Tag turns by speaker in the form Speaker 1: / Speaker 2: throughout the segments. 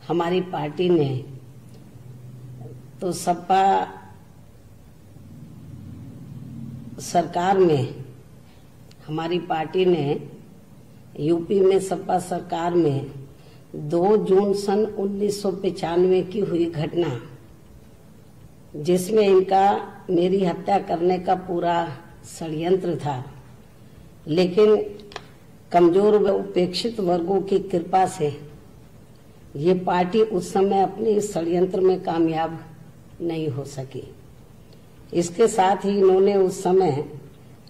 Speaker 1: हमारी पार्टी ने तो सपा सरकार में, हमारी पार्टी ने यूपी में सपा सरकार में 2 जून सन 1995 की हुई घटना, जिसमें इनका मेरी हत्या करने का पूरा षड्यंत्र था, लेकिन कमजोर व उपेक्षित वर्गों की कृपा से ये पार्टी उस समय अपने इस षड्यंत्र में कामयाब नहीं हो सकी। इसके साथ ही इन्होंने उस समय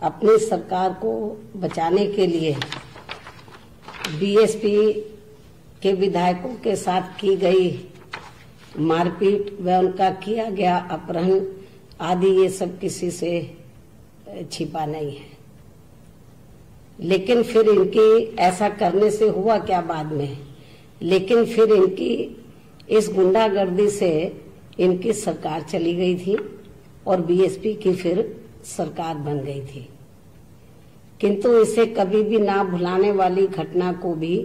Speaker 1: अपनी सरकार को बचाने के लिए बीएसपी के विधायकों के साथ की गई मारपीट व उनका किया गया अपहरण आदि, ये सब किसी से छिपा नहीं है। लेकिन फिर इनकी ऐसा करने से हुआ क्या बाद में, लेकिन फिर इनकी इस गुंडागर्दी से इनकी सरकार चली गई थी और बीएसपी की फिर सरकार बन गई थी। किंतु इसे कभी भी ना भुलाने वाली घटना को भी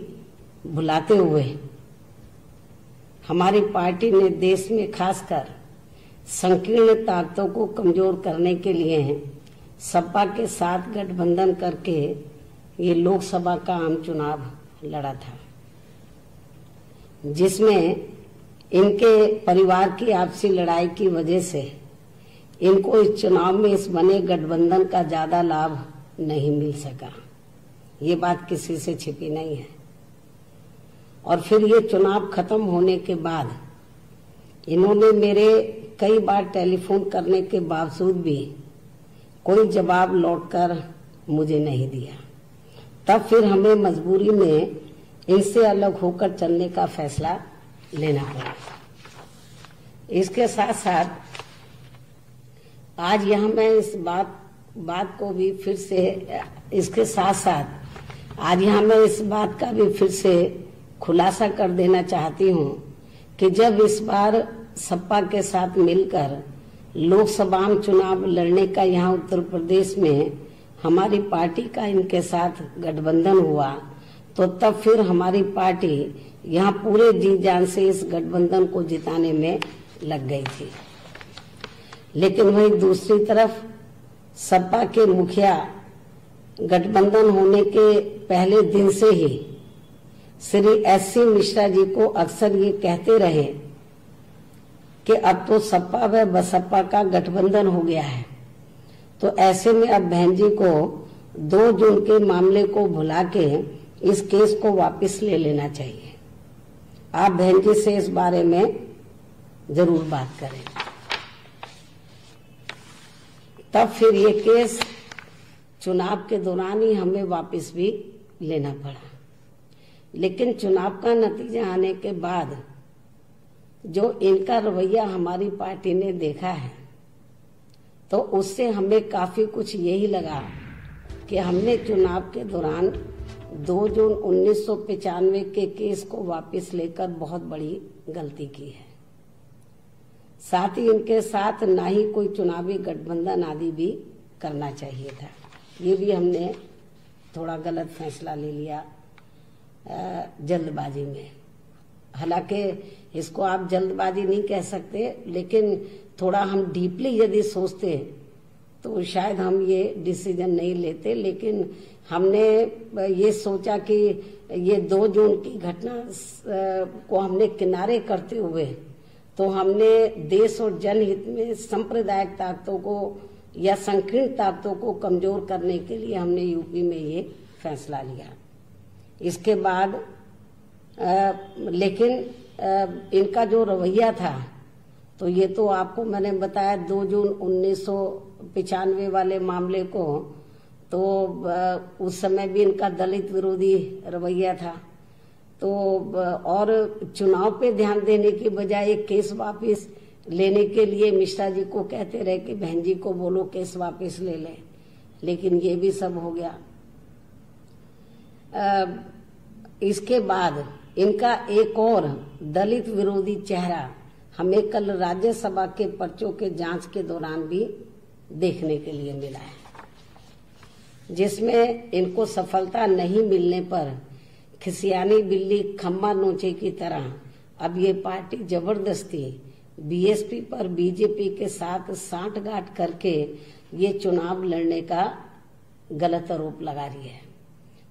Speaker 1: भुलाते हुए हमारी पार्टी ने देश में खासकर संकीर्ण ताकतों को कमजोर करने के लिए सपा के साथ गठबंधन करके ये लोकसभा का आम चुनाव लड़ा था, जिसमें इनके परिवार की आपसी लड़ाई की वजह से इनको इस चुनाव में इस बने गठबंधन का ज्यादा लाभ नहीं मिल सका। ये बात किसी से छिपी नहीं है। और फिर ये चुनाव खत्म होने के बाद इन्होंने मेरे कई बार टेलीफोन करने के बावजूद भी कोई जवाब लौटकर मुझे नहीं दिया। तब फिर हमें मजबूरी में इनसे अलग होकर चलने का फैसला लेना पड़ा। इसके साथ साथ आज यहाँ मैं इस बात को भी फिर से, इसके साथ साथ आज यहाँ मैं इस बात का भी फिर से खुलासा कर देना चाहती हूँ कि जब इस बार सपा के साथ मिलकर लोकसभा चुनाव लड़ने का यहाँ उत्तर प्रदेश में हमारी पार्टी का इनके साथ गठबंधन हुआ, तो तब फिर हमारी पार्टी यहाँ पूरे जी जान से इस गठबंधन को जिताने में लग गई थी। लेकिन वही दूसरी तरफ सपा के मुखिया गठबंधन होने के पहले दिन से ही श्री एससी मिश्रा जी को अक्सर ये कहते रहे कि अब तो सपा व बसपा का गठबंधन हो गया है, तो ऐसे में अब बहन जी को 2 जून के मामले को भुला के इस केस को वापस ले लेना चाहिए। आप बहन जी से इस बारे में जरूर बात करें। तब फिर ये केस चुनाव के दौरान ही हमें वापस भी लेना पड़ा। लेकिन चुनाव का नतीजा आने के बाद जो इनका रवैया हमारी पार्टी ने देखा है, तो उससे हमें काफी कुछ यही लगा कि हमने चुनाव के दौरान 2 जून 1995 के केस को वापस लेकर बहुत बड़ी गलती की है। साथ ही इनके साथ ना ही कोई चुनावी गठबंधन आदि भी करना चाहिए था। ये भी हमने थोड़ा गलत फैसला ले लिया जल्दबाजी में। हालांकि इसको आप जल्दबाजी नहीं कह सकते, लेकिन थोड़ा हम डीपली यदि सोचते तो शायद हम ये डिसीजन नहीं लेते। लेकिन हमने ये सोचा कि ये 2 जून की घटना को हमने किनारे करते हुए तो हमने देश और जनहित में सांप्रदायिक ताकतों को या संकीर्ण ताकतों को कमजोर करने के लिए हमने यूपी में ये फैसला लिया। इसके बाद लेकिन इनका जो रवैया था, तो ये तो आपको मैंने बताया 2 जून 1995 वाले मामले को, तो उस समय भी इनका दलित विरोधी रवैया था। तो और चुनाव पे ध्यान देने की बजाय केस वापस लेने के लिए मिश्रा जी को कहते रहे कि बहन जी को बोलो केस वापस ले लें, लेकिन ये भी सब हो गया। इसके बाद इनका एक और दलित विरोधी चेहरा हमें कल राज्यसभा के पर्चों के जांच के दौरान भी देखने के लिए मिला है, जिसमें इनको सफलता नहीं मिलने पर खिसियानी बिल्ली खम्मा नोचे की तरह अब ये पार्टी जबरदस्ती बीएसपी पर बीजेपी के साथ सांठगांठ करके ये चुनाव लड़ने का गलत आरोप लगा रही है,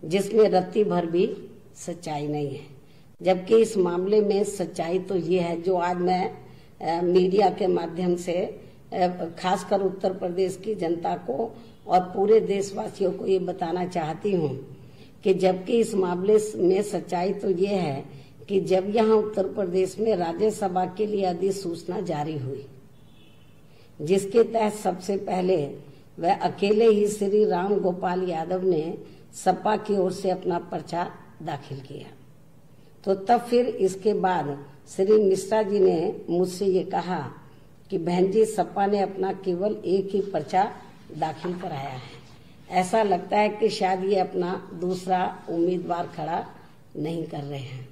Speaker 1: जिसमें रत्ती भर भी सच्चाई नहीं है। जबकि इस मामले में सच्चाई तो ये है, जो आज मैं मीडिया के माध्यम से खासकर उत्तर प्रदेश की जनता को और पूरे देशवासियों को ये बताना चाहती हूँ कि जबकि इस मामले में सच्चाई तो ये है कि जब यहाँ उत्तर प्रदेश में राज्यसभा के लिए अधिसूचना जारी हुई, जिसके तहत सबसे पहले वह अकेले ही श्री राम गोपाल यादव ने सपा की ओर से अपना पर्चा दाखिल किया, तो तब फिर इसके बाद श्री मिश्रा जी ने मुझसे ये कहा कि बहन जी, सपा ने अपना केवल एक ही पर्चा दाखिल कराया है। ऐसा लगता है कि शायद ये अपना दूसरा उम्मीदवार खड़ा नहीं कर रहे हैं।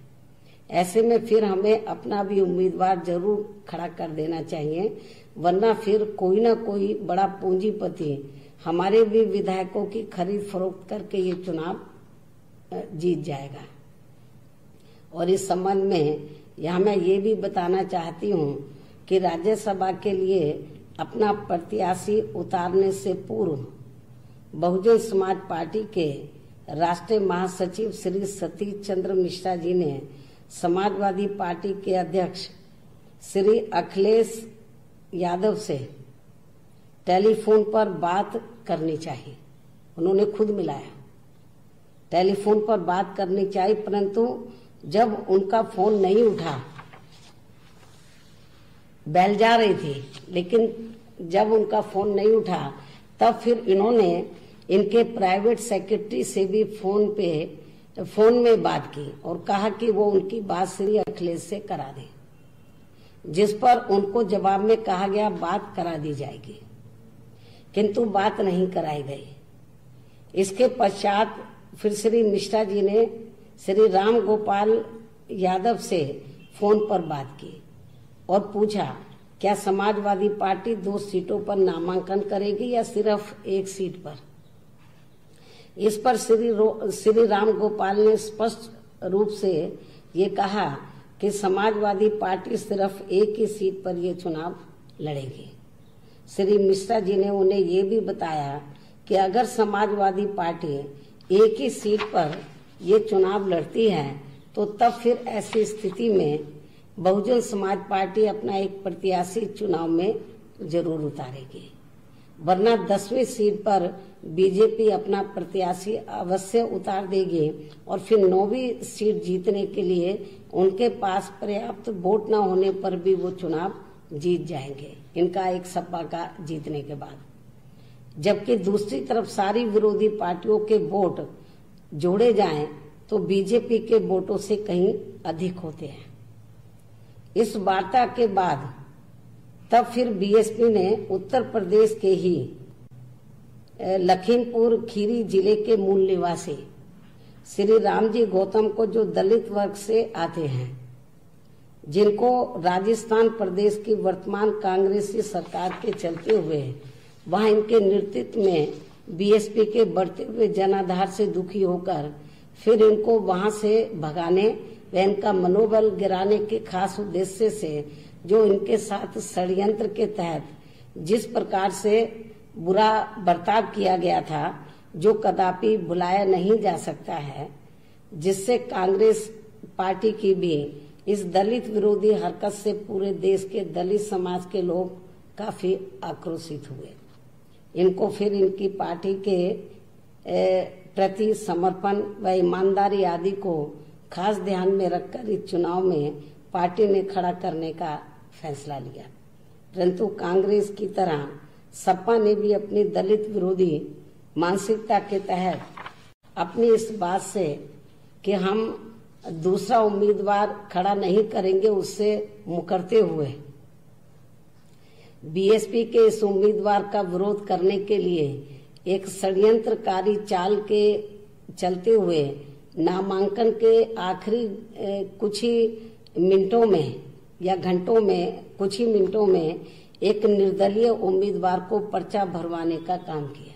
Speaker 1: ऐसे में फिर हमें अपना भी उम्मीदवार जरूर खड़ा कर देना चाहिए, वरना फिर कोई ना कोई बड़ा पूंजीपति हमारे भी विधायकों की खरीद फरोख्त करके ये चुनाव जीत जाएगा। और इस संबंध में यहाँ मैं ये भी बताना चाहती हूँ कि राज्यसभा के लिए अपना प्रत्याशी उतारने से पूर्व बहुजन समाज पार्टी के राष्ट्रीय महासचिव श्री सतीश चंद्र मिश्रा जी ने समाजवादी पार्टी के अध्यक्ष श्री अखिलेश यादव से टेलीफोन पर बात करनी चाहिए। उन्होंने खुद मिलाया, टेलीफोन पर बात करनी चाहिए, परंतु जब उनका फोन नहीं उठा, बेल जा रही थी, लेकिन जब उनका फोन नहीं उठा तब फिर इन्होंने इनके प्राइवेट सेक्रेटरी से भी फोन में बात की और कहा कि वो उनकी बात श्री अखिलेश से करा दें, जिस पर उनको जवाब में कहा गया बात करा दी जाएगी, किंतु बात नहीं कराई गई। इसके पश्चात फिर श्री मिश्रा जी ने श्री राम गोपाल यादव से फोन पर बात की और पूछा क्या समाजवादी पार्टी 2 सीटों पर नामांकन करेगी या सिर्फ एक सीट पर। इस पर श्री राम गोपाल ने स्पष्ट रूप से ये कहा कि समाजवादी पार्टी सिर्फ एक ही सीट पर ये चुनाव लड़ेगी। श्री मिश्रा जी ने उन्हें ये भी बताया कि अगर समाजवादी पार्टी एक ही सीट पर ये चुनाव लड़ती है तो तब फिर ऐसी स्थिति में बहुजन समाज पार्टी अपना एक प्रत्याशी चुनाव में जरूर उतारेगी, वरना 10वीं सीट पर बीजेपी अपना प्रत्याशी अवश्य उतार देगी और फिर 9वीं सीट जीतने के लिए उनके पास पर्याप्त वोट न होने पर भी वो चुनाव जीत जाएंगे, इनका एक सपा का जीतने के बाद। जबकि दूसरी तरफ सारी विरोधी पार्टियों के वोट जोड़े जाएं तो बीजेपी के वोटों से कहीं अधिक होते हैं। इस वार्ता के बाद तब फिर बीएसपी ने उत्तर प्रदेश के ही लखीमपुर खीरी जिले के मूल निवासी श्री रामजी गौतम को, जो दलित वर्ग से आते हैं, जिनको राजस्थान प्रदेश की वर्तमान कांग्रेसी सरकार के चलते हुए वहां इनके नेतृत्व में बीएसपी के बढ़ते हुए जनाधार से दुखी होकर फिर इनको वहां से भगाने व इनका मनोबल गिराने के खास उद्देश्य से जो इनके साथ षड्यंत्र के तहत जिस प्रकार से बुरा बर्ताव किया गया था, जो कदापि भुलाया नहीं जा सकता है, जिससे कांग्रेस पार्टी की भी इस दलित विरोधी हरकत से पूरे देश के दलित समाज के लोग काफी आक्रोशित हुए। इनको फिर इनकी पार्टी के प्रति समर्पण व ईमानदारी आदि को खास ध्यान में रखकर इस चुनाव में पार्टी ने खड़ा करने का फैसला लिया। परंतु कांग्रेस की तरह सपा ने भी अपनी दलित विरोधी मानसिकता के तहत अपनी इस बात से कि हम दूसरा उम्मीदवार खड़ा नहीं करेंगे उससे मुकरते हुए बीएसपी के इस उम्मीदवार का विरोध करने के लिए एक षड्यंत्रकारी चाल के चलते हुए नामांकन के आखिरी कुछ ही मिनटों में या घंटों में, कुछ ही मिनटों में एक निर्दलीय उम्मीदवार को पर्चा भरवाने का काम किया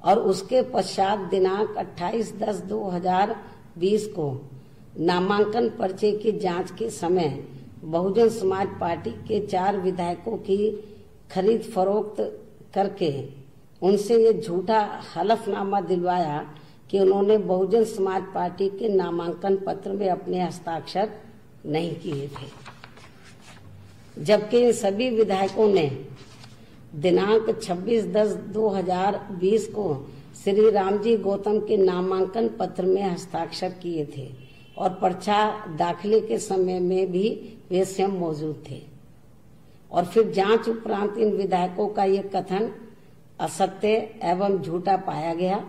Speaker 1: और उसके पश्चात दिनांक 28/10/2020 को नामांकन पर्चे की जांच के समय बहुजन समाज पार्टी के 4 विधायकों की खरीद फरोख्त करके उनसे ये झूठा हलफनामा दिलवाया कि उन्होंने बहुजन समाज पार्टी के नामांकन पत्र में अपने हस्ताक्षर नहीं किए थे, जबकि इन सभी विधायकों ने दिनांक 26/10/2020 को श्री रामजी गौतम के नामांकन पत्र में हस्ताक्षर किए थे और पर्चा दाखिले के समय में भी वे स्वयं मौजूद थे। और फिर जांच उपरांत इन विधायकों का ये कथन असत्य एवं झूठा पाया गया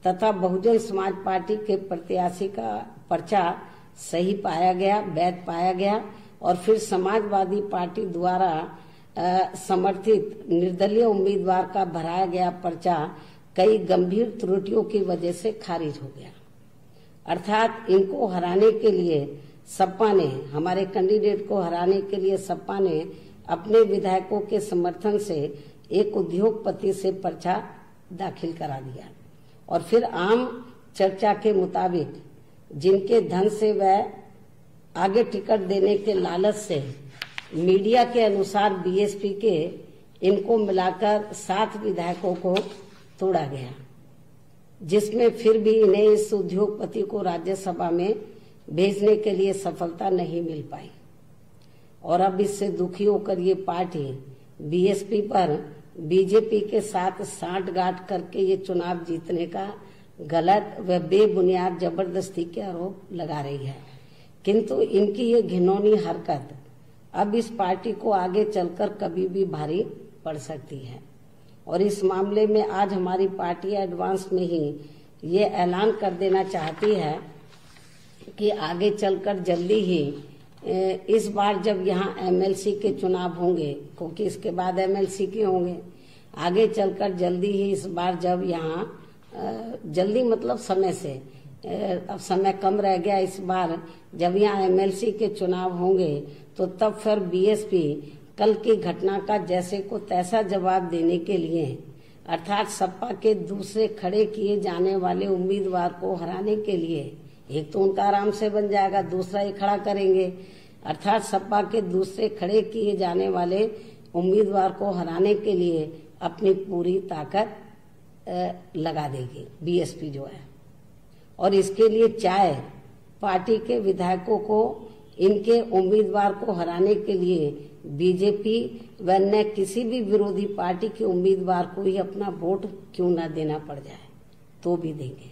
Speaker 1: तथा बहुजन समाज पार्टी के प्रत्याशी का पर्चा सही पाया गया, वैध पाया गया। और फिर समाजवादी पार्टी द्वारा समर्थित निर्दलीय उम्मीदवार का भराया गया पर्चा कई गंभीर त्रुटियों की वजह से खारिज हो गया। अर्थात इनको हराने के लिए सपा ने, हमारे कैंडिडेट को हराने के लिए सपा ने अपने विधायकों के समर्थन से एक उद्योगपति से पर्चा दाखिल करा दिया और फिर आम चर्चा के मुताबिक जिनके धन से वह आगे टिकट देने के लालच से मीडिया के अनुसार बीएसपी के इनको मिलाकर 7 विधायकों को तोड़ा गया, जिसमें फिर भी इन्हें इस उद्योगपति को राज्यसभा में भेजने के लिए सफलता नहीं मिल पाई। और अब इससे दुखी होकर ये पार्टी बीएसपी पर बीजेपी के साथ सांठगांठ करके ये चुनाव जीतने का गलत व बेबुनियाद जबरदस्ती के आरोप लगा रही है। किंतु इनकी ये घिनौनी हरकत अब इस पार्टी को आगे चलकर कभी भी भारी पड़ सकती है। और इस मामले में आज हमारी पार्टी एडवांस में ही ये ऐलान कर देना चाहती है कि आगे चलकर जल्दी ही इस बार जब यहाँ एमएलसी के चुनाव होंगे, क्योंकि इसके बाद एमएलसी के होंगे, आगे चलकर जल्दी ही इस बार जब यहाँ जल्दी मतलब समय से, अब समय कम रह गया, इस बार जब यहाँ एमएलसी के चुनाव होंगे तो तब फिर बीएसपी कल की घटना का जैसे को तैसा जवाब देने के लिए, अर्थात सपा के दूसरे खड़े किए जाने वाले उम्मीदवार को हराने के लिए, एक तो उनका आराम से बन जाएगा, दूसरा ये खड़ा करेंगे, अर्थात सपा के दूसरे खड़े किए जाने वाले उम्मीदवार को हराने के लिए अपनी पूरी ताकत लगा देगी बीएसपी जो है। और इसके लिए चाहे पार्टी के विधायकों को इनके उम्मीदवार को हराने के लिए बीजेपी व अन्य किसी भी विरोधी पार्टी के उम्मीदवार को ही अपना वोट क्यों न देना पड़ जाए तो भी देंगे।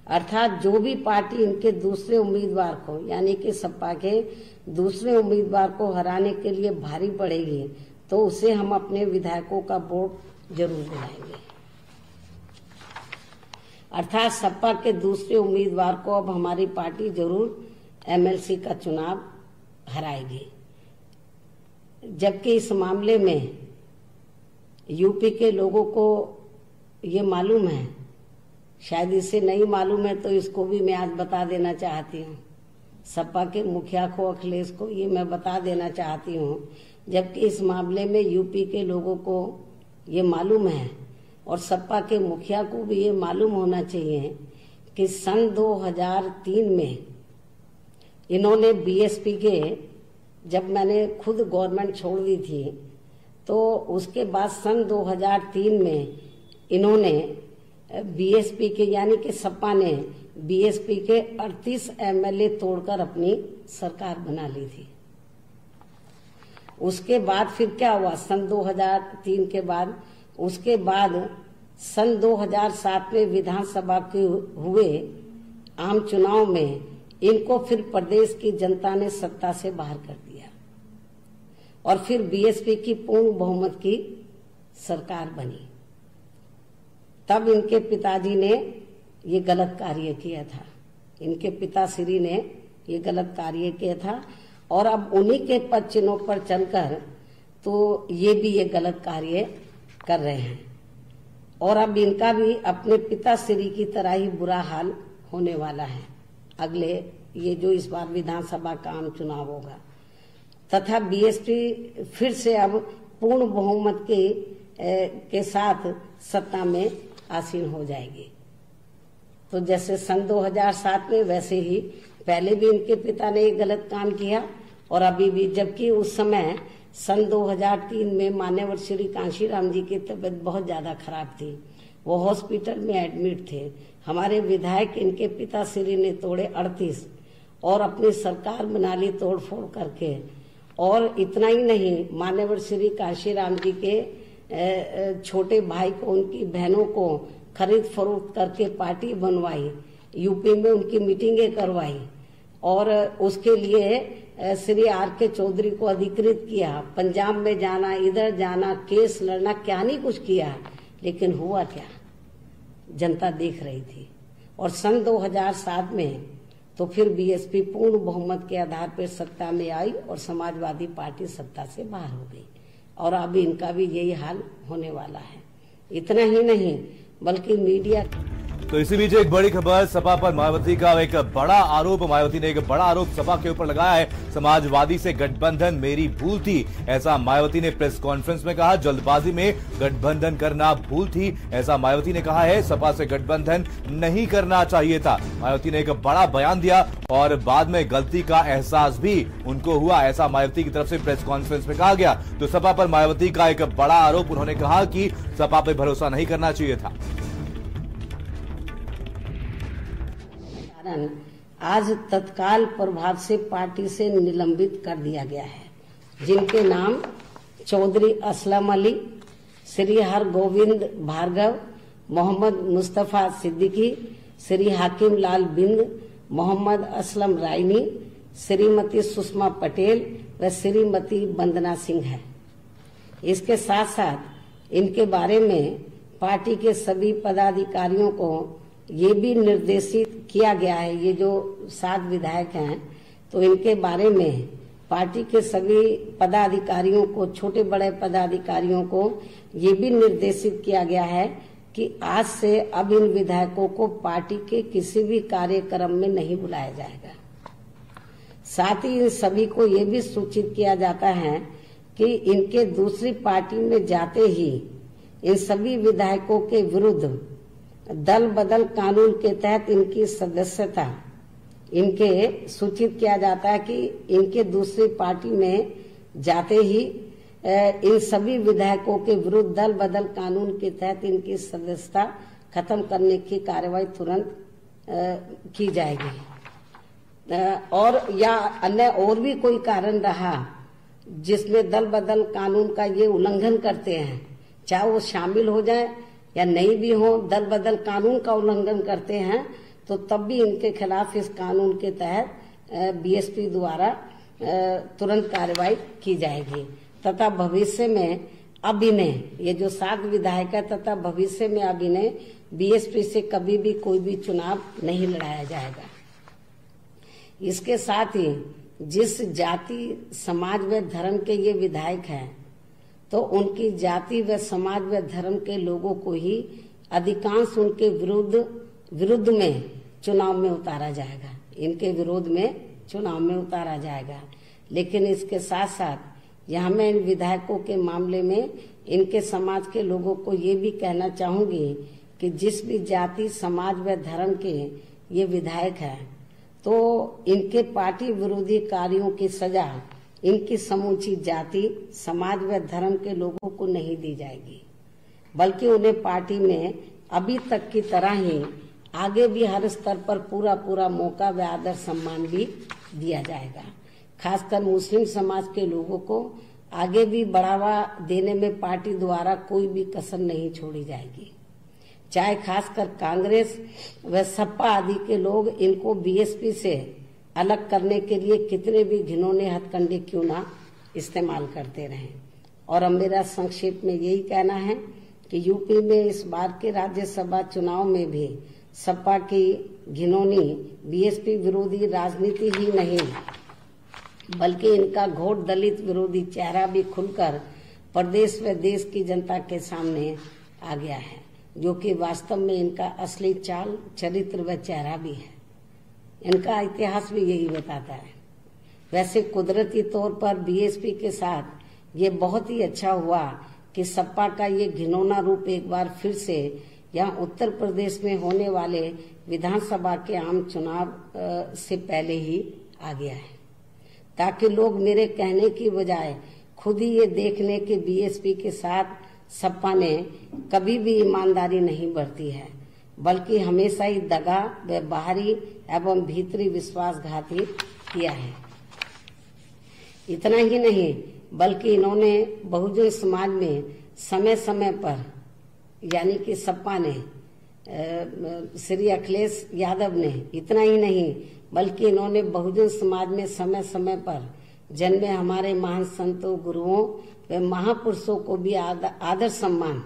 Speaker 1: अर्थात जो भी पार्टी इनके दूसरे उम्मीदवार को, यानी कि सपा के दूसरे उम्मीदवार को हराने के लिए भारी पड़ेगी तो उसे हम अपने विधायकों का वोट जरूर दिलाएंगे। अर्थात सपा के दूसरे उम्मीदवार को अब हमारी पार्टी जरूर एमएलसी का चुनाव हराएगी। जबकि इस मामले में यूपी के लोगों को ये मालूम है, शायद इसे नहीं मालूम है तो इसको भी मैं आज बता देना चाहती हूँ। सपा के मुखिया को, अखिलेश को ये मैं बता देना चाहती हूँ, जबकि इस मामले में यूपी के लोगों को ये मालूम है और सपा के मुखिया को भी ये मालूम होना चाहिए कि सन 2003 में इन्होंने बीएसपी के, जब मैंने खुद गवर्नमेंट छोड़ दी थी तो उसके बाद सन 2003 में इन्होंने बीएसपी के, यानी कि सपा ने बीएसपी के 38 एमएलए तोड़कर अपनी सरकार बना ली थी। उसके बाद फिर क्या हुआ सन 2003 के बाद, उसके बाद सन 2007 में विधानसभा के हुए आम चुनाव में इनको फिर प्रदेश की जनता ने सत्ता से बाहर कर दिया और फिर बीएसपी की पूर्ण बहुमत की सरकार बनी। तब इनके पिताजी ने ये गलत कार्य किया था, इनके पिताश्री ने ये गलत कार्य किया था और अब उन्हीं के पद चिन्हों पर चलकर तो ये भी ये गलत कार्य कर रहे हैं और अब इनका भी अपने पिताश्री की तरह ही बुरा हाल होने वाला है अगले, ये जो इस बार विधानसभा का आम चुनाव होगा, तथा बीएसपी फिर से अब पूर्ण बहुमत के साथ सत्ता में आसीन हो जाएगी। तो जैसे सन 2007 में वैसे ही पहले भी इनके पिता ने एक गलत काम किया और अभी भी, जबकि उस समय सन 2003 में मान्यवर श्री कांशीराम जी की तबीयत बहुत ज्यादा खराब थी, वो हॉस्पिटल में एडमिट थे। हमारे विधायक इनके पिता श्री ने तोड़े 38 और अपनी सरकार बना ली तोड़फोड़ करके। और इतना ही नहीं, मान्यवर श्री कांशीराम जी के छोटे भाई को, उनकी बहनों को खरीद फरोख्त करके पार्टी बनवाई, यूपी में उनकी मीटिंगें करवाई और उसके लिए श्री R.K. चौधरी को अधिकृत किया, पंजाब में जाना, इधर जाना, केस लड़ना, क्या नहीं कुछ किया, लेकिन हुआ क्या, जनता देख रही थी। और सन 2007 में तो फिर बीएसपी पूर्ण बहुमत के आधार पर सत्ता में आई और समाजवादी पार्टी सत्ता से बाहर हो गई और अब इनका भी यही हाल होने वाला है। इतना ही नहीं बल्कि मीडिया।
Speaker 2: तो इसी बीच एक बड़ी खबर, सपा पर मायावती का एक बड़ा आरोप, मायावती ने एक बड़ा आरोप सपा के ऊपर लगाया है, समाजवादी से गठबंधन मेरी भूल थी, ऐसा मायावती ने प्रेस कॉन्फ्रेंस में कहा। जल्दबाजी में गठबंधन करना भूल थी, ऐसा मायावती ने कहा है। सपा से गठबंधन नहीं करना चाहिए था, मायावती ने एक बड़ा बयान दिया और बाद में गलती का एहसास भी उनको हुआ, ऐसा मायावती की तरफ से प्रेस कॉन्फ्रेंस में कहा गया। तो सपा पर मायावती का एक बड़ा आरोप, उन्होंने कहा कि सपा पर भरोसा नहीं करना चाहिए था।
Speaker 1: आज तत्काल प्रभाव से पार्टी से निलंबित कर दिया गया है, जिनके नाम चौधरी असलम अली, श्री हरगोविंद भार्गव, मोहम्मद मुस्तफा सिद्दीकी, श्री हाकिम लाल बिंद, मोहम्मद असलम रायनी, श्रीमती सुषमा पटेल व श्रीमती वंदना सिंह है। इसके साथ साथ इनके बारे में पार्टी के सभी पदाधिकारियों को ये भी निर्देशित किया गया है, ये जो 7 विधायक हैं, तो इनके बारे में पार्टी के सभी पदाधिकारियों को, छोटे बड़े पदाधिकारियों को ये भी निर्देशित किया गया है कि आज से अब इन विधायकों को पार्टी के किसी भी कार्यक्रम में नहीं बुलाया जाएगा। साथ ही इन सभी को ये भी सूचित किया जाता है कि इनके दूसरी पार्टी में जाते ही इन सभी विधायकों के विरुद्ध दल बदल कानून के तहत इनकी सदस्यता, इनके सूचित किया जाता है कि इनके दूसरी पार्टी में जाते ही इन सभी विधायकों के विरुद्ध दल बदल कानून के तहत इनकी सदस्यता खत्म करने की कार्रवाई तुरंत की जाएगी। और या अन्य और भी कोई कारण रहा जिसमें दल बदल कानून का ये उल्लंघन करते हैं, चाहे वो शामिल हो जाए या नहीं भी हो, दल बदल कानून का उल्लंघन करते हैं, तो तब भी इनके खिलाफ इस कानून के तहत बीएसपी द्वारा तुरंत कार्रवाई की जाएगी तथा भविष्य में अब इन्हें, ये जो 7 विधायक है, तथा भविष्य में अब इन्हें बीएसपी से कभी भी कोई भी चुनाव नहीं लड़ाया जाएगा। इसके साथ ही जिस जाति, समाज व धर्म के ये विधायक हैं, तो उनकी जाति व समाज व धर्म के लोगों को ही अधिकांश उनके विरुद्ध में चुनाव में उतारा जाएगा, इनके विरोध में चुनाव में उतारा जाएगा। लेकिन इसके साथ साथ यहाँ मैं इन विधायकों के मामले में इनके समाज के लोगों को ये भी कहना चाहूंगी कि जिस भी जाति, समाज व धर्म के ये विधायक हैं, तो इनके पार्टी विरोधी कार्यों की सजा इनकी समूची जाति, समाज व धर्म के लोगों को नहीं दी जाएगी, बल्कि उन्हें पार्टी में अभी तक की तरह ही आगे भी हर स्तर पर पूरा मौका व आदर सम्मान भी दिया जाएगा। खासकर मुस्लिम समाज के लोगों को आगे भी बढ़ावा देने में पार्टी द्वारा कोई भी कसर नहीं छोड़ी जाएगी। चाहे खासकर कांग्रेस व सपा आदि के लोग इनको बीएसपी से अलग करने के लिए कितने भी घिनौने हथकंडे क्यों ना इस्तेमाल करते रहें। और अब मेरा संक्षेप में यही कहना है कि यूपी में इस बार के राज्यसभा चुनाव में भी सपा की घिनौनी बीएसपी विरोधी राजनीति ही नहीं, बल्कि इनका घोर दलित विरोधी चेहरा भी खुलकर प्रदेश व देश की जनता के सामने आ गया है, जो कि वास्तव में इनका असली चाल, चरित्र व चेहरा भी है। इनका इतिहास भी यही बताता है। वैसे कुदरती तौर पर बीएसपी के साथ ये बहुत ही अच्छा हुआ कि सपा का ये घिनौना रूप एक बार फिर से यहाँ उत्तर प्रदेश में होने वाले विधानसभा के आम चुनाव से पहले ही आ गया है, ताकि लोग मेरे कहने की बजाय खुद ही ये देख लें कि बीएसपी के साथ सपा ने कभी भी ईमानदारी नहीं बरती है, बल्कि हमेशा ही दगा व बाहरी एवं भीतरी विश्वासघाती किया है। इतना ही नहीं, बल्कि इन्होंने बहुजन समाज में समय समय पर, यानी कि सपा ने, श्री अखिलेश यादव ने, इतना ही नहीं बल्कि इन्होंने बहुजन समाज में समय समय पर जन्मे हमारे महान संतों, गुरुओं व महापुरुषों को भी आदर सम्मान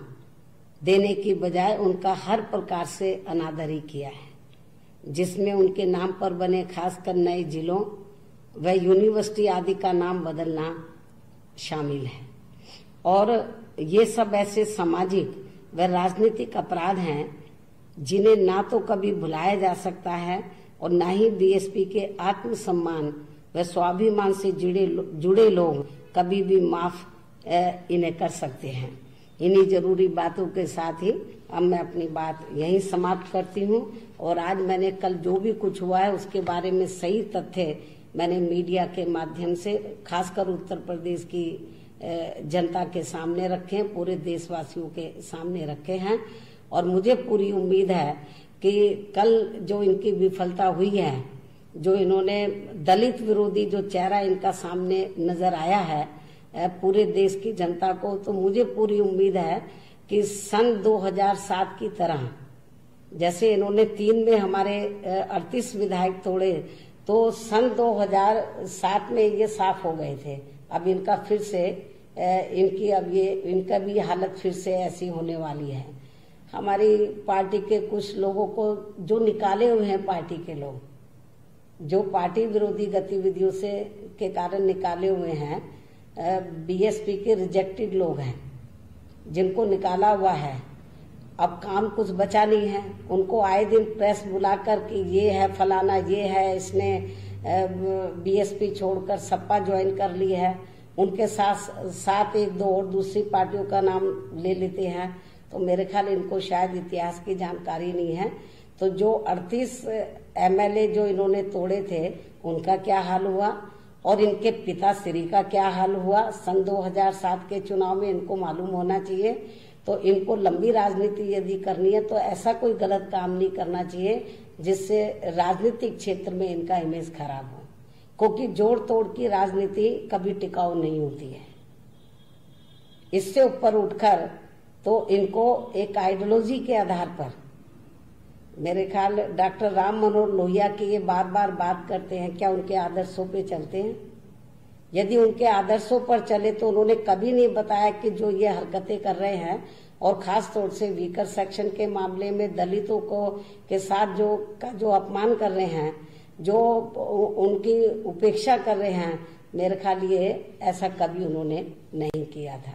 Speaker 1: देने की बजाय उनका हर प्रकार से अनादर ही किया है, जिसमें उनके नाम पर बने खासकर नए जिलों व यूनिवर्सिटी आदि का नाम बदलना शामिल है। और ये सब ऐसे सामाजिक व राजनीतिक अपराध हैं जिन्हें ना तो कभी भुलाया जा सकता है और न ही बीएसपी के आत्मसम्मान व स्वाभिमान से जुड़े लोग कभी भी माफ इन्हें कर सकते हैं। इन्हीं जरूरी बातों के साथ ही अब मैं अपनी बात यहीं समाप्त करती हूँ। और आज मैंने कल जो भी कुछ हुआ है उसके बारे में सही तथ्य मैंने मीडिया के माध्यम से खासकर उत्तर प्रदेश की जनता के सामने रखे हैं, पूरे देशवासियों के सामने रखे हैं। और मुझे पूरी उम्मीद है कि कल जो इनकी विफलता हुई है, जो इन्होंने दलित विरोधी जो चेहरा इनका सामने नजर आया है पूरे देश की जनता को, तो मुझे पूरी उम्मीद है कि सन 2007 की तरह जैसे इन्होंने 3 में हमारे 38 विधायक तोड़े, तो सन 2007 में ये साफ हो गए थे। अब इनका फिर से इनका भी हालत फिर से ऐसी होने वाली है। हमारी पार्टी के कुछ लोगों को जो निकाले हुए हैं, पार्टी के लोग जो पार्टी विरोधी गतिविधियों से के कारण निकाले हुए हैं, बीएसपी के रिजेक्टेड लोग हैं जिनको निकाला हुआ है। अब काम कुछ बचा नहीं है, उनको आए दिन प्रेस बुलाकर कि ये है फलाना, ये है इसने बीएसपी छोड़कर सपा ज्वाइन कर ली है, उनके साथ 1-2 और दूसरी पार्टियों का नाम ले लेते हैं। तो मेरे ख्याल इनको शायद इतिहास की जानकारी नहीं है। तो जो 38 एमएलए जो इन्होंने तोड़े थे उनका क्या हाल हुआ और इनके पिता श्री का क्या हाल हुआ सन 2007 के चुनाव में, इनको मालूम होना चाहिए। तो इनको लंबी राजनीति यदि करनी है तो ऐसा कोई गलत काम नहीं करना चाहिए जिससे राजनीतिक क्षेत्र में इनका इमेज खराब हो, क्योंकि जोड़ तोड़ की राजनीति कभी टिकाऊ नहीं होती है। इससे ऊपर उठकर तो इनको एक आइडियोलॉजी के आधार पर, मेरे ख्याल डॉक्टर राम मनोहर लोहिया की ये बार बार बात करते हैं, क्या उनके आदर्शों पे चलते हैं? यदि उनके आदर्शों पर चले तो उन्होंने कभी नहीं बताया कि जो ये हरकतें कर रहे हैं और खास तौर से वीकर सेक्शन के मामले में दलितों को के साथ जो अपमान कर रहे हैं, जो उनकी उपेक्षा कर रहे हैं, मेरे ख्याल ये ऐसा कभी उन्होंने नहीं किया था।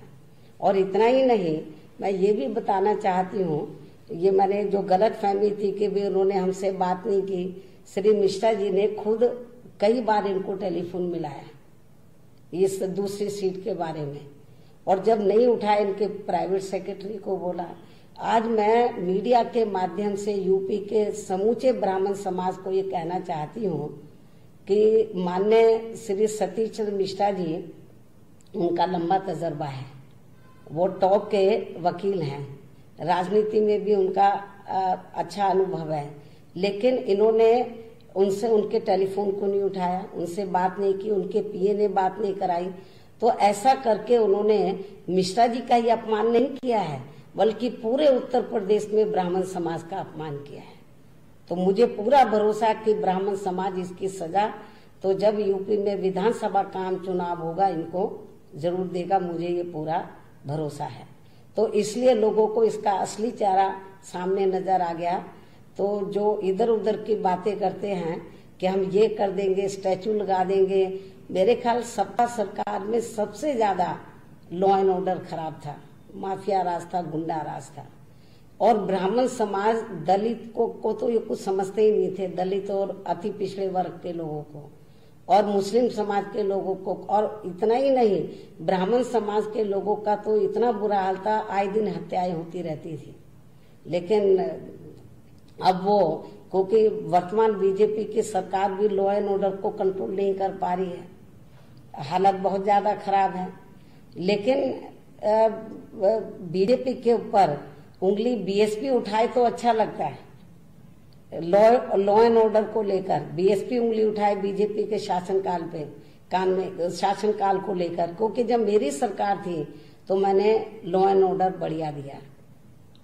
Speaker 1: और इतना ही नहीं, मैं ये भी बताना चाहती हूँ, ये मैंने जो गलत फहमी थी कि भी उन्होंने हमसे बात नहीं की, श्री मिश्रा जी ने खुद कई बार इनको टेलीफोन मिलाया इस दूसरी सीट के बारे में, और जब नहीं उठाया इनके प्राइवेट सेक्रेटरी को बोला। आज मैं मीडिया के माध्यम से यूपी के समूचे ब्राह्मण समाज को ये कहना चाहती हूँ कि माननीय श्री सतीश चंद्र मिश्रा जी, उनका लंबा तजर्बा है, वो टॉप के वकील हैं, राजनीति में भी उनका अच्छा अनुभव है, लेकिन इन्होंने उनसे उनके टेलीफोन को नहीं उठाया, उनसे बात नहीं की, उनके पीए ने बात नहीं कराई। तो ऐसा करके उन्होंने मिश्रा जी का ही अपमान नहीं किया है, बल्कि पूरे उत्तर प्रदेश में ब्राह्मण समाज का अपमान किया है। तो मुझे पूरा भरोसा कि ब्राह्मण समाज इसकी सजा तो जब यूपी में विधानसभा का आम चुनाव होगा इनको जरूर देगा, मुझे ये पूरा भरोसा है। तो इसलिए लोगों को इसका असली चेहरा सामने नजर आ गया। तो जो इधर उधर की बातें करते हैं कि हम ये कर देंगे, स्टैचू लगा देंगे, मेरे ख्याल सपा सरकार में सबसे ज्यादा लॉ एंड ऑर्डर खराब था, माफिया राज था, गुंडा राज था। और ब्राह्मण समाज दलित को तो ये कुछ समझते ही नहीं थे, दलित और अति पिछड़े वर्ग के लोगों को और मुस्लिम समाज के लोगों को। और इतना ही नहीं, ब्राह्मण समाज के लोगों का तो इतना बुरा हाल था, आए दिन हत्याएं होती रहती थी। लेकिन अब वो, क्योंकि वर्तमान बीजेपी की सरकार भी लॉ एंड ऑर्डर को कंट्रोल नहीं कर पा रही है, हालत बहुत ज्यादा खराब है। लेकिन बीजेपी के ऊपर उंगली बीएसपी उठाए तो अच्छा लगता है। लॉ एंड ऑर्डर को लेकर बीएसपी उंगली उठाए बीजेपी के शासनकाल को लेकर, क्योंकि जब मेरी सरकार थी तो मैंने लॉ एंड ऑर्डर बढ़िया दिया,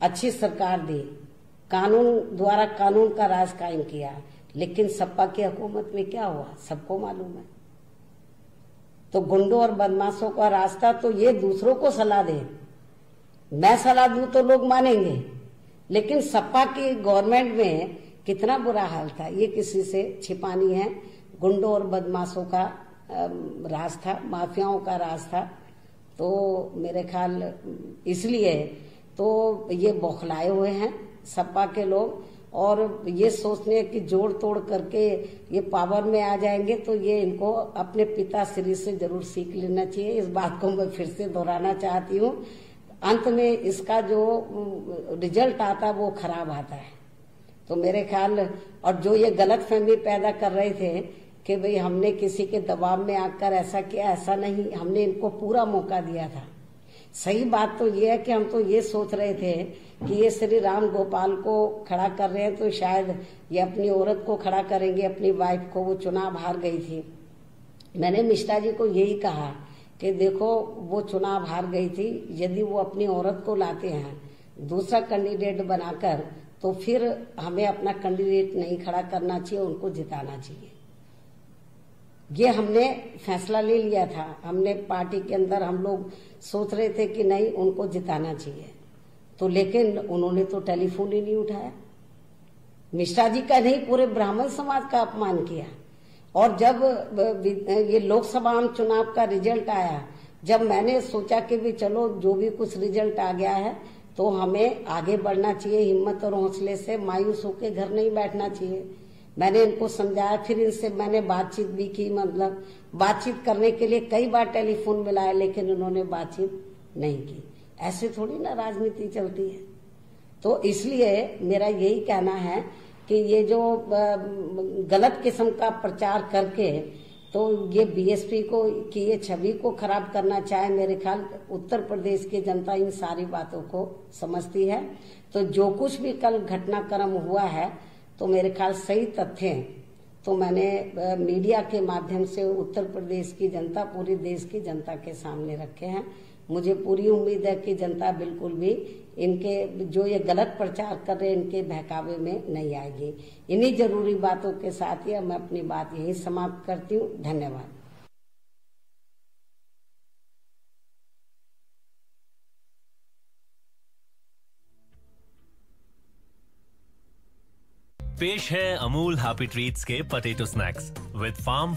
Speaker 1: अच्छी सरकार दी, कानून द्वारा कानून का राज कायम किया। लेकिन सपा की हुकूमत में क्या हुआ सबको मालूम है। तो गुंडों और बदमाशों का रास्ता तो ये दूसरों को सलाह दे, मैं सलाह दूं तो लोग मानेंगे, लेकिन सपा की गवर्नमेंट में कितना बुरा हाल था ये किसी से छिपा नहीं है। गुंडों और बदमाशों का राज था, माफियाओं का राज था। तो मेरे ख्याल इसलिए तो ये बौखलाए हुए हैं सपा के लोग, और ये सोचने कि जोड़ तोड़ करके ये पावर में आ जाएंगे, तो ये इनको अपने पिताश्री से जरूर सीख लेना चाहिए। इस बात को मैं फिर से दोहराना चाहती हूँ। अंत में इसका जो रिजल्ट आता है वो खराब आता है। तो मेरे ख्याल, और जो ये गलत फहमी पैदा कर रहे थे कि भाई हमने किसी के दबाव में आकर ऐसा किया, ऐसा नहीं, हमने इनको पूरा मौका दिया था। सही बात तो ये है कि हम तो ये सोच रहे थे कि ये श्री राम गोपाल को खड़ा कर रहे हैं तो शायद ये अपनी औरत को खड़ा करेंगे, अपनी वाइफ को। वो चुनाव हार गई थी। मैंने मिश्रा जी को यही कहा कि देखो वो चुनाव हार गई थी, यदि वो अपनी औरत को लाते हैं दूसरा कैंडिडेट बनाकर, तो फिर हमें अपना कैंडिडेट नहीं खड़ा करना चाहिए, उनको जिताना चाहिए। ये हमने फैसला ले लिया था। हमने पार्टी के अंदर हम लोग सोच रहे थे कि नहीं, उनको जिताना चाहिए। तो लेकिन उन्होंने तो टेलीफोन ही नहीं उठाया। मिश्रा जी का नहीं, पूरे ब्राह्मण समाज का अपमान किया। और जब ये लोकसभा चुनाव का रिजल्ट आया, जब मैंने सोचा कि भी चलो जो भी कुछ रिजल्ट आ गया है तो हमें आगे बढ़ना चाहिए, हिम्मत और हौसले से, मायूस होकर घर नहीं बैठना चाहिए। मैंने इनको समझाया, फिर इनसे मैंने बातचीत भी की, मतलब बातचीत करने के लिए कई बार टेलीफोन मिलाया, लेकिन उन्होंने बातचीत नहीं की। ऐसे थोड़ी ना राजनीति चलती है। तो इसलिए मेरा यही कहना है कि ये जो गलत किस्म का प्रचार करके तो ये बीएसपी को की ये छवि को खराब करना चाहे, मेरे ख्याल उत्तर प्रदेश की जनता इन सारी बातों को समझती है। तो जो कुछ भी कल घटनाक्रम हुआ है तो मेरे ख्याल सही तथ्य तो मैंने मीडिया के माध्यम से उत्तर प्रदेश की जनता, पूरी देश की जनता के सामने रखे हैं। मुझे पूरी उम्मीद है कि जनता बिल्कुल भी इनके जो ये गलत प्रचार कर रहे हैं इनके बहकावे में नहीं आएगी। इन्हीं जरूरी बातों के साथ ही मैं अपनी बात यही समाप्त करती हूँ। धन्यवाद।
Speaker 3: पेश है अमूल हैप्पी ट्रीट्स के पोटैटो स्नैक्स विद फार्म